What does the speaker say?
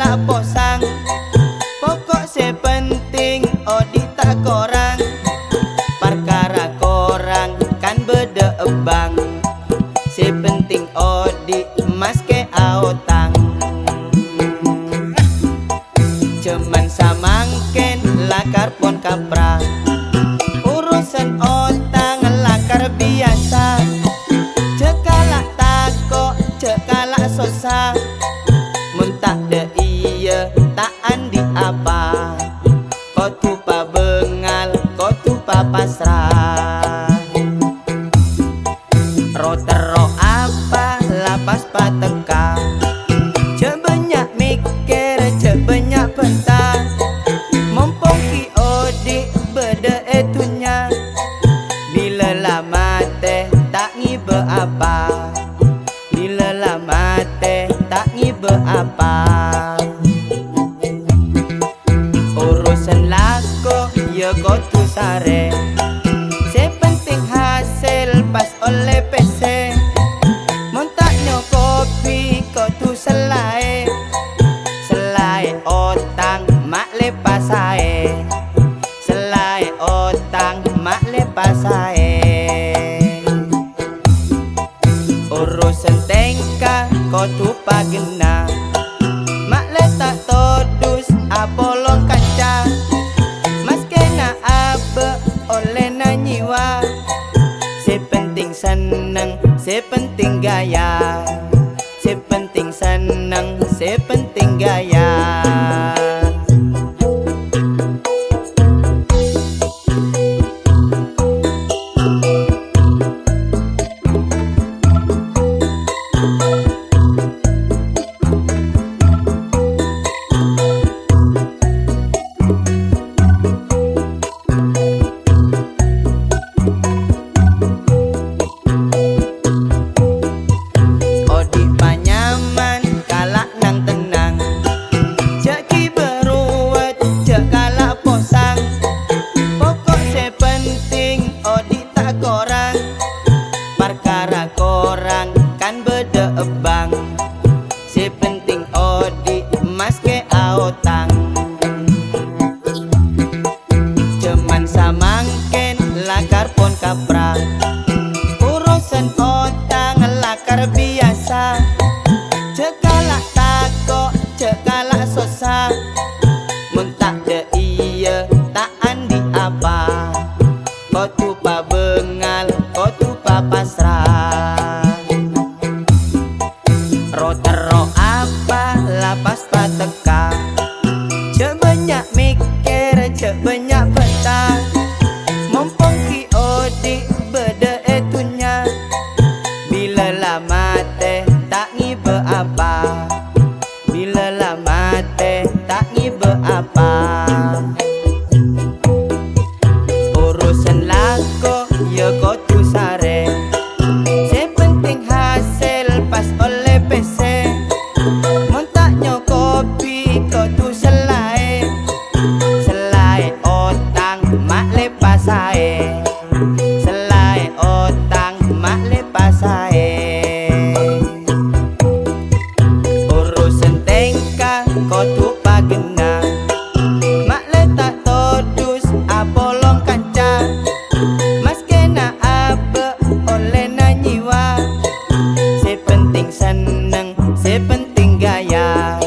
kalah posang. Pokok sepenting odi tak korang. Perkara korang kan beda ebang. Sepenting odi mas ke aotang. Cuman samangken lakar pon kapra. Urusan otang lakar biasa. Cekala tako, cekala sosa. Mun tak de iya, tak andi apa. Kau tupa bengal, kau tupa pasrah. Rotero apa, lapas pateka. Cek banyak mikir, cek banyak peta. Mumpung ki odi beda etunya. Bila lama teh tak ngibe apa. Bila lama teh tak ngibe apa. Urusan lako ya kau tu sare. Sepenting hasil pas oleh PC. Montaknya kopi kau tu selai. Selai otang mak lepas ae. Selai otang mak lepas ae. Urusan tengka kau tu pagena. Mak letak todus apolong kaca. Mas kena apa oleh nanyiwa. Sepenting seneng, sepenting gaya. Sepenting seneng, sepenting gaya. Perkara korang kan beda ebang. Sepenting odi mas ke aotang. Cuman samangken lakar pon kapra. Urusan otang lakar biasa. Cekala tako, cekala sosa. Mun tak de iya, tak andi apa. Kau tupa bengal, kau tupa pasrah. Rotero apa, lapas pateka. Cek banyak mikir, cek banyak peta. Mumpung ki odi beda etunya. Bila lama teh tak ngibe apa. Bila lama teh tak ngibe apa. Urusan lako ya kau tu sare. Sepenting hasil pas oleh PC. Montaknya kopi kau tu selai. Selai otang mak lepas ae. Selai otang mak lepas ae. Urusan tengka kau tu pagena. Mak letak todus apolong kaca. Mas kena apa oleh nanyiwa. Sepenting seneng, sepenting gaya.